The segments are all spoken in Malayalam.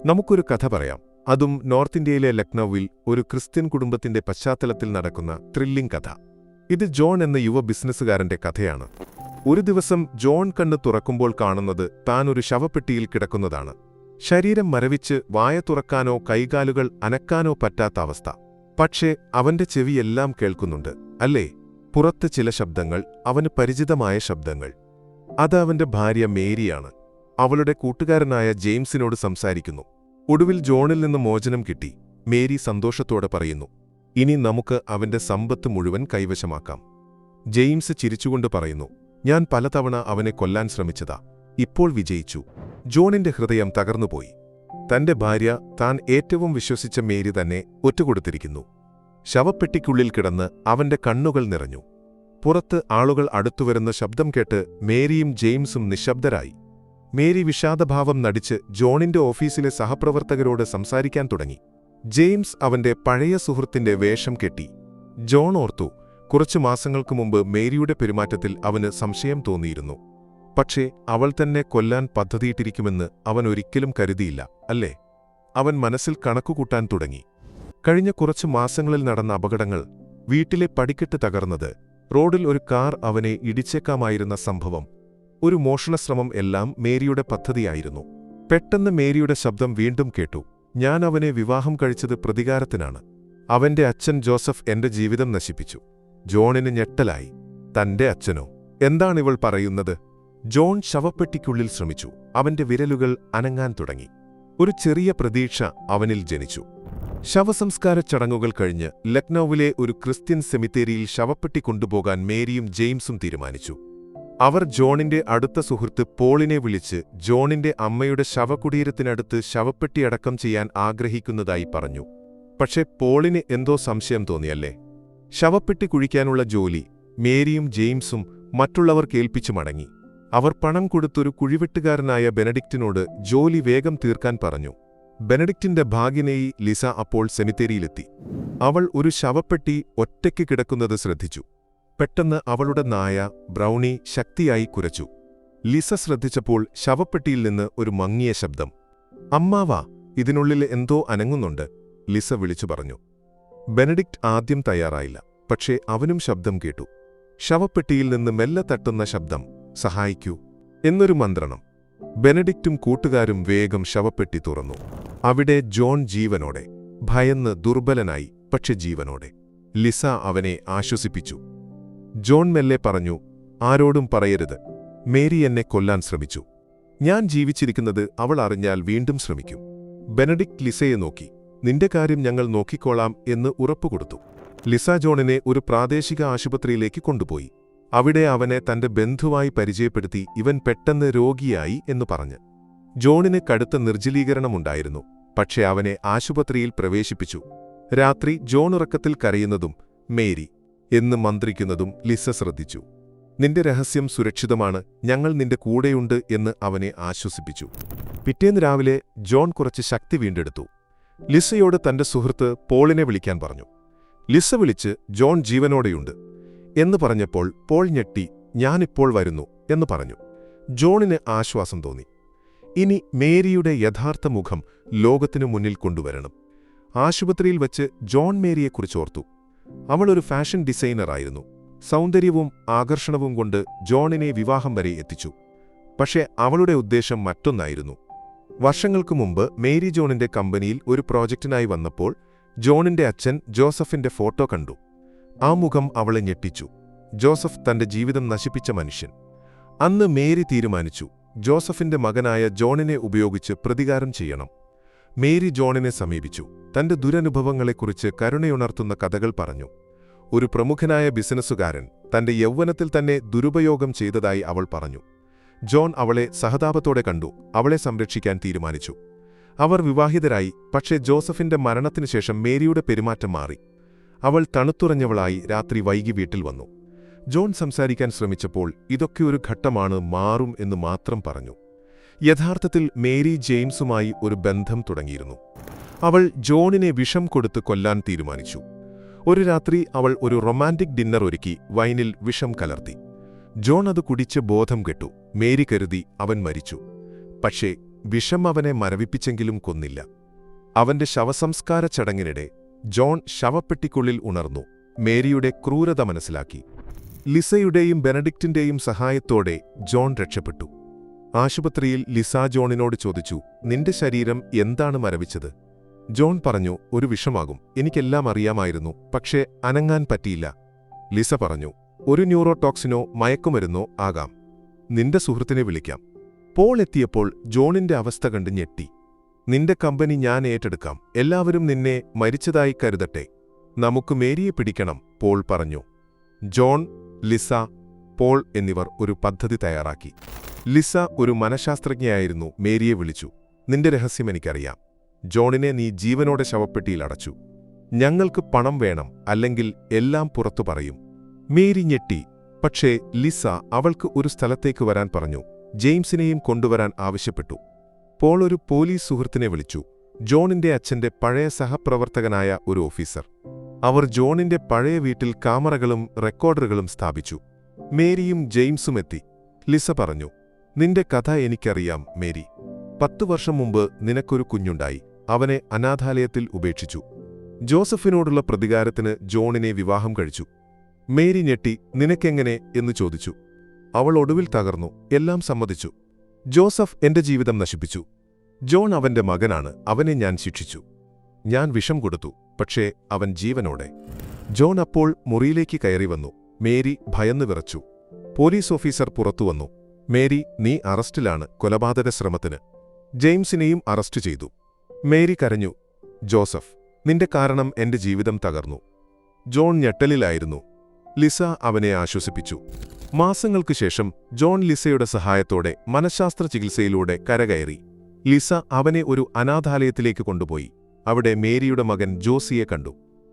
നമുക്കൊരു കഥ പറയാം. അതും നോർത്ത് ഇന്ത്യയിലെ ലക്നൌവിൽ ഒരു ക്രിസ്ത്യൻ കുടുംബത്തിന്റെ പശ്ചാത്തലത്തിൽ നടക്കുന്ന ത്രില്ലിംഗ് കഥ. ഇത് ജോൺ എന്ന യുവ ബിസിനസ്സുകാരന്റെ കഥയാണ്. ഒരു ദിവസം ജോൺ കണ്ണ് തുറക്കുമ്പോൾ കാണുന്നത് താൻ ഒരു ശവപ്പെട്ടിയിൽ കിടക്കുന്നതാണ്. ശരീരം മരവിച്ച് വായ തുറക്കാനോ കൈകാലുകൾ അനക്കാനോ പറ്റാത്ത അവസ്ഥ. പക്ഷേ അവന്റെ ചെവിയെല്ലാം കേൾക്കുന്നുണ്ട്, അല്ലേ? പുറത്ത് ചില ശബ്ദങ്ങൾ, അവന് പരിചിതമായ ശബ്ദങ്ങൾ. അത് അവന്റെ ഭാര്യ മേരിയാണ്. അവളുടെ കൂട്ടുകാരനായ ജെയിംസിനോട് സംസാരിക്കുന്നു. ഒടുവിൽ ജോണിൽ നിന്ന് മോചനം കിട്ടി. മേരി സന്തോഷത്തോടെ പറയുന്നു, ഇനി നമുക്ക് അവന്റെ സമ്പത്ത് മുഴുവൻ കൈവശമാക്കാം. ജെയിംസ് ചിരിച്ചുകൊണ്ട് പറയുന്നു, ഞാൻ പലതവണ അവനെ കൊല്ലാൻ ശ്രമിച്ചതാ, ഇപ്പോൾ വിജയിച്ചു. ജോണിന്റെ ഹൃദയം തകർന്നുപോയി. തന്റെ ഭാര്യ, താൻ ഏറ്റവും വിശ്വസിച്ച മേരി തന്നെ ഒറ്റുകൊടുത്തിരിക്കുന്നു. ശവപ്പെട്ടിക്കുള്ളിൽ കിടന്ന് അവന്റെ കണ്ണുകൾ നിറഞ്ഞു. പുറത്ത് ആളുകൾ അടുത്തുവരുന്ന ശബ്ദം കേട്ട് മേരിയും ജെയിംസും നിശബ്ദരായി. മേരി വിഷാദഭാവം നടിച്ച് ജോണിന്റെ ഓഫീസിലെ സഹപ്രവർത്തകരോട് സംസാരിക്കാൻ തുടങ്ങി. ജെയിംസ് അവന്റെ പഴയ സുഹൃത്തിന്റെ വേഷം കെട്ടി. ജോൺ ഓർത്തു, കുറച്ചു മാസങ്ങൾക്ക് മുമ്പ് മേരിയുടെ പെരുമാറ്റത്തിൽ അവന് സംശയം തോന്നിയിരുന്നു. പക്ഷേ അവൾ തന്നെ കൊല്ലാൻ പദ്ധതിയിട്ടിരിക്കുമെന്ന് അവൻ ഒരിക്കലും കരുതിയില്ല, അല്ലേ? അവൻ മനസ്സിൽ കണക്കുകൂട്ടാൻ തുടങ്ങി. കഴിഞ്ഞ കുറച്ചു മാസങ്ങളിൽ നടന്ന അപകടങ്ങൾ, വീട്ടിലെ പടിക്കെട്ട് തകർന്നത്, റോഡിൽ ഒരു കാർ അവനെ ഇടിച്ചേക്കാമായിരുന്ന സംഭവം, ഒരു മോഷണശ്രമം, എല്ലാം മേരിയുടെ പദ്ധതിയായിരുന്നു. പെട്ടെന്ന് മേരിയുടെ ശബ്ദം വീണ്ടും കേട്ടു. ഞാൻ അവനെ വിവാഹം കഴിച്ചത് പ്രതികാരത്തിനാണ്. അവന്റെ അച്ഛൻ ജോസഫ് എന്റെ ജീവിതം നശിപ്പിച്ചു. ജോണിന് ഞെട്ടലായി. തന്റെ അച്ഛനോ? എന്താണിവൾ പറയുന്നത്? ജോൺ ശവപ്പെട്ടിക്കുള്ളിൽ ശ്രമിച്ചു. അവന്റെ വിരലുകൾ അനങ്ങാൻ തുടങ്ങി. ഒരു ചെറിയ പ്രതീക്ഷ അവനിൽ ജനിച്ചു. ശവസംസ്കാര ചടങ്ങുകൾ കഴിഞ്ഞ് ലക്നൌവിലെ ഒരു ക്രിസ്ത്യൻ സെമിത്തേരിയിൽ ശവപ്പെട്ടി കൊണ്ടുപോകാൻ മേരിയും ജെയിംസും തീരുമാനിച്ചു. അവർ ജോണിന്റെ അടുത്ത സുഹൃത്ത് പോളിനെ വിളിച്ച് ജോണിന്റെ അമ്മയുടെ ശവകുടീരത്തിനടുത്ത് ശവപ്പെട്ടി അടക്കം ചെയ്യാൻ ആഗ്രഹിക്കുന്നതായി പറഞ്ഞു. പക്ഷേ പോളിന് എന്തോ സംശയം തോന്നിയല്ലേ? ശവപ്പെട്ടി കുഴിക്കാനുള്ള ജോലി മേരിയും ജെയിംസും മറ്റുള്ളവർ കേൾപ്പിച്ചു മടങ്ങി. അവർ പണം കൊടുത്തൊരു കുഴിവെട്ടുകാരനായ ബെനഡിക്റ്റിനോട് ജോലി വേഗം തീർക്കാൻ പറഞ്ഞു. ബെനഡിക്റ്റിന്റെ ഭാഗ്യനേയി ലിസ അപ്പോൾ സെമിത്തേരിയിലെത്തി. അവൾ ഒരു ശവപ്പെട്ടി ഒറ്റയ്ക്ക് കിടക്കുന്നത് ശ്രദ്ധിച്ചു. പെട്ടെന്ന് അവളുടെ നായ ബ്രൗണി ശക്തിയായി കുരച്ചു. ലിസ ശ്രദ്ധിച്ചപ്പോൾ ശവപ്പെട്ടിയിൽ നിന്ന് ഒരു മങ്ങിയ ശബ്ദം. അമ്മാവാ, ഇതിനുള്ളിൽ എന്തോ അനങ്ങുന്നുണ്ട്, ലിസ വിളിച്ചു പറഞ്ഞു. ബെനഡിക്റ്റ് ആദ്യം തയ്യാറായില്ല. പക്ഷേ അവനും ശബ്ദം കേട്ടു. ശവപ്പെട്ടിയിൽ നിന്ന് മെല്ലെ തട്ടുന്ന ശബ്ദം, സഹായിക്കൂ എന്നൊരു മന്ത്രണം. ബെനഡിക്റ്റും കൂട്ടുകാരും വേഗം ശവപ്പെട്ടി തുറന്നു. അവിടെ ജോൺ ജീവനോടെ, ഭയന്ന് ദുർബലനായി, പക്ഷെ ജീവനോടെ. ലിസ അവനെ ആശ്വസിപ്പിച്ചു. ജോൺ മെല്ലെ പറഞ്ഞു, ആരോടും പറയരുത്. മേരി എന്നെ കൊല്ലാൻ ശ്രമിച്ചു. ഞാൻ ജീവിച്ചിരിക്കുന്നത് അവൾ അറിഞ്ഞാൽ വീണ്ടും ശ്രമിക്കും. ബെനഡിക്റ്റ് ലിസയെ നോക്കി. നിന്റെ കാര്യം ഞങ്ങൾ നോക്കിക്കോളാം എന്ന് ഉറപ്പുകൊടുത്തു. ലിസ ജോണിനെ ഒരു പ്രാദേശിക ആശുപത്രിയിലേക്ക് കൊണ്ടുപോയി. അവിടെ അവനെ തന്റെ ബന്ധുവായി പരിചയപ്പെടുത്തി. ഇവൻ പെട്ടെന്ന് രോഗിയായി എന്ന് പറഞ്ഞ്. ജോണിന് കടുത്ത നിർജ്ജലീകരണമുണ്ടായിരുന്നു. പക്ഷെ അവനെ ആശുപത്രിയിൽ പ്രവേശിപ്പിച്ചു. രാത്രി ജോൺ ഉറക്കത്തിൽ കരയുന്നതും മേരി എന്ന് മന്ത്രിക്കുന്നതും ലിസ ശ്രദ്ധിച്ചു. നിന്റെ രഹസ്യം സുരക്ഷിതമാണ്, ഞങ്ങൾ നിന്റെ കൂടെയുണ്ട് എന്ന് അവനെ ആശ്വസിപ്പിച്ചു. പിറ്റേന്ന് രാവിലെ ജോൺ കുറച്ച് ശക്തി വീണ്ടെടുത്തു. ലിസയോട് തന്റെ സുഹൃത്ത് പോളിനെ വിളിക്കാൻ പറഞ്ഞു. ലിസ വിളിച്ച് ജോൺ ജീവനോടെയുണ്ട് എന്ന് പറഞ്ഞപ്പോൾ പോൾ ഞെട്ടി. ഞാനിപ്പോൾ വരുന്നു എന്ന് പറഞ്ഞു. ജോണിന് ആശ്വാസം തോന്നി. ഇനി മേരിയുടെ യഥാർത്ഥ മുഖം ലോകത്തിനു മുന്നിൽ കൊണ്ടുവരണം. ആശുപത്രിയിൽ വച്ച് ജോൺ മേരിയെക്കുറിച്ചോർത്തു. അവൾ ഒരു ഫാഷൻ ഡിസൈനറായിരുന്നു. സൗന്ദര്യവും ആകർഷണവും കൊണ്ട് ജോണിനെ വിവാഹം വരെ എത്തിച്ചു. പക്ഷേ അവളുടെ ഉദ്ദേശം മറ്റൊന്നായിരുന്നു. വർഷങ്ങൾക്കു മുമ്പ് മേരി ജോണിന്റെ കമ്പനിയിൽ ഒരു പ്രോജക്റ്റിനായി വന്നപ്പോൾ ജോണിന്റെ അച്ഛൻ ജോസഫിന്റെ ഫോട്ടോ കണ്ടു. ആ മുഖം അവളെ ഞെട്ടിച്ചു. ജോസഫ് തന്റെ ജീവിതം നശിപ്പിച്ച മനുഷ്യൻ. അന്ന് മേരി തീരുമാനിച്ചു, ജോസഫിന്റെ മകനായ ജോണിനെ ഉപയോഗിച്ച് പ്രതികാരം ചെയ്യണം. മേരി ജോണിനെ സമീപിച്ചു. തന്റെ ദുരനുഭവങ്ങളെക്കുറിച്ച് കരുണയുണർത്തുന്ന കഥകൾ പറഞ്ഞു. ഒരു പ്രമുഖനായ ബിസിനസ്സുകാരൻ തന്റെ യൗവനത്തിൽ തന്നെ ദുരുപയോഗം ചെയ്തതായി അവൾ പറഞ്ഞു. ജോൺ അവളെ സഹതാപത്തോടെ കണ്ടു. അവളെ സംരക്ഷിക്കാൻ തീരുമാനിച്ചു. അവർ വിവാഹിതരായി. പക്ഷേ ജോസഫിന്റെ മരണത്തിനുശേഷം മേരിയുടെ പെരുമാറ്റം മാറി. അവൾ തണുത്തുറഞ്ഞവളായി രാത്രി വൈകി വീട്ടിൽ വന്നു. ജോൺ സംസാരിക്കാൻ ശ്രമിച്ചപ്പോൾ ഇതൊക്കെ ഒരു ഘട്ടമാണ്, മാറും എന്ന് മാത്രം പറഞ്ഞു. യഥാർത്ഥത്തിൽ മേരി ജെയിംസുമായി ഒരു ബന്ധം തുടങ്ങിയിരുന്നു. അവൾ ജോണിനെ വിഷം കൊടുത്ത് കൊല്ലാൻ തീരുമാനിച്ചു. ഒരു രാത്രി അവൾ ഒരു റൊമാന്റിക് ഡിന്നർ ഒരുക്കി വൈനിൽ വിഷം കലർത്തി. ജോൺ അത് കുടിച്ച് ബോധം കെട്ടു. മേരി കരുതി അവൻ മരിച്ചു. പക്ഷേ വിഷം അവനെ മരവിപ്പിച്ചെങ്കിലും കൊന്നില്ല. അവന്റെ ശവസംസ്കാര ചടങ്ങിനിടെ ജോൺ ശവപ്പെട്ടിക്കുള്ളിൽ ഉണർന്നു മേരിയുടെ ക്രൂരത മനസ്സിലാക്കി. ലിസയുടെയും ബെനഡിക്റ്റിന്റെയും സഹായത്തോടെ ജോൺ രക്ഷപ്പെട്ടു. ആശുപത്രിയിൽ ലിസ ജോണിനോട് ചോദിച്ചു, നിന്റെ ശരീരം എന്താണ് മരവിച്ചത്? ജോൺ പറഞ്ഞു, ഒരു വിഷമാകും, എനിക്കെല്ലാം അറിയാമായിരുന്നു, പക്ഷേ അനങ്ങാൻ പറ്റിയില്ല. ലിസ പറഞ്ഞു, ഒരു ന്യൂറോടോക്സിനോ മയക്കുമരുന്നോ ആകാം. നിന്റെ സുഹൃത്തിനെ വിളിക്കാം. പോൾ എത്തിയപ്പോൾ ജോണിന്റെ അവസ്ഥ കണ്ട് ഞെട്ടി. നിന്റെ കമ്പനി ഞാൻ ഏറ്റെടുക്കാം, എല്ലാവരും നിന്നെ മരിച്ചതായി കരുതട്ടെ, നമുക്ക് മേരിയെ പിടിക്കണം, പോൾ പറഞ്ഞു. ജോൺ, ലിസ, പോൾ എന്നിവർ ഒരു പദ്ധതി തയ്യാറാക്കി. ലിസ ഒരു മനഃശാസ്ത്രജ്ഞയായിരുന്നു. മേരിയെ വിളിച്ചു. നിന്റെ രഹസ്യം എനിക്കറിയാം. ജോണിനെ നീ ജീവനോടെ ശവപ്പെട്ടിയിൽ അടച്ചു. ഞങ്ങൾക്ക് പണം വേണം, അല്ലെങ്കിൽ എല്ലാം പുറത്തു പറയും. മേരി ഞെട്ടി. പക്ഷേ ലിസ അവൾക്ക് ഒരു സ്ഥലത്തേക്ക് വരാൻ പറഞ്ഞു. ജെയിംസിനെയും കൊണ്ടുവരാൻ ആവശ്യപ്പെട്ടു. പോൾ ഒരു പോലീസ് സുഹൃത്തിനെ വിളിച്ചു. ജോണിന്റെ അച്ഛന്റെ പഴയ സഹപ്രവർത്തകനായ ഒരു ഓഫീസർ. അവർ ജോണിന്റെ പഴയ വീട്ടിൽ ക്യാമറകളും റെക്കോർഡറുകളും സ്ഥാപിച്ചു. മേരിയും ജെയിംസും എത്തി. ലിസ പറഞ്ഞു, നിന്റെ കഥ എനിക്കറിയാം മേരി. 10 വർഷം മുമ്പ് നിനക്കൊരു കുഞ്ഞുണ്ടായി. അവനെ അനാഥാലയത്തിൽ ഉപേക്ഷിച്ചു. ജോസഫിനോടുള്ള പ്രതികാരത്തിന് ജോണിനെ വിവാഹം കഴിച്ചു. മേരി ഞെട്ടി. നിനക്കെങ്ങനെ എന്ന് ചോദിച്ചു. അവൾ ഒടുവിൽ തകർന്നു. എല്ലാം സമ്മതിച്ചു. ജോസഫ് എന്റെ ജീവിതം നശിപ്പിച്ചു. ജോൺ അവന്റെ മകനാണ്, അവനെ ഞാൻ ശിക്ഷിച്ചു. ഞാൻ വിഷം കൊടുത്തു, പക്ഷേ അവൻ ജീവനോടെ. ജോൺ അപ്പോൾ മുറിയിലേക്ക് കയറി വന്നു. മേരി ഭയന്നു വിറച്ചു. പോലീസ് ഓഫീസർ പുറത്തുവന്നു. മേരി, നീ അറസ്റ്റിലാണ്, കൊലപാതക ശ്രമത്തിന്. ജെയിംസിനെയും അറസ്റ്റ് ചെയ്തു. മേരി കരഞ്ഞു. ജോസഫ്, നിന്റെ കാരണം എന്റെ ജീവിതം തകർന്നു. ജോൺ ഞെട്ടലിലായിരുന്നു. ലിസ അവനെ ആശ്വസിപ്പിച്ചു. മാസങ്ങൾക്കു ശേഷം ജോൺ ലിസയുടെ സഹായത്തോടെ മനഃശാസ്ത്ര ചികിത്സയിലൂടെ കരകയറി. ലിസ അവനെ ഒരു അനാഥാലയത്തിലേക്ക് കൊണ്ടുപോയി. അവിടെ മേരിയുടെ മകൻ ജോസിയെ കണ്ടു.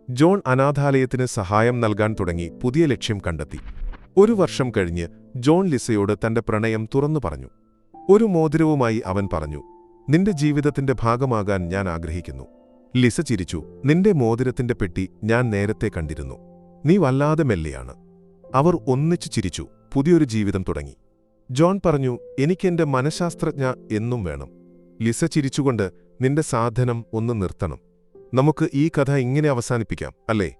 ജോൺ അനാഥാലയത്തിന് സഹായം നൽകാൻ തുടങ്ങി. പുതിയ ലക്ഷ്യം കണ്ടെത്തി. 1 വർഷം കഴിഞ്ഞ് ജോൺ ലിസയോട് തന്റെ പ്രണയം തുറന്നു പറഞ്ഞു. ഒരു മോതിരവുമായി അവൻ പറഞ്ഞു, നിന്റെ ജീവിതത്തിന്റെ ഭാഗമാകാൻ ഞാൻ ആഗ്രഹിക്കുന്നു. ലിസ ചിരിച്ചു. നിന്റെ മോതിരത്തിന്റെ പെട്ടി ഞാൻ നേരത്തെ കണ്ടിരുന്നു. നീ വല്ലാതെ മെല്ലെയാണ്. അവർ ഒന്നിച്ചു ചിരിച്ചു. പുതിയൊരു ജീവിതം തുടങ്ങി. ജോൺ പറഞ്ഞു, എനിക്കെന്റെ മനഃശാസ്ത്രജ്ഞ എന്നും വേണം. ലിസ ചിരിച്ചുകൊണ്ട്, നിന്റെ സാധനം ഒന്ന് നിർത്തണം. നമുക്ക് ഈ കഥ ഇങ്ങനെ അവസാനിപ്പിക്കാം, അല്ലേ?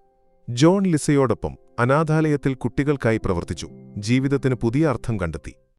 ജോൺ ലിസയോടൊപ്പം അനാഥാലയത്തിൽ കുട്ടികൾക്കായി പ്രവർത്തിച്ചു. ജീവിതത്തിന് പുതിയ അർത്ഥം കണ്ടെത്തി.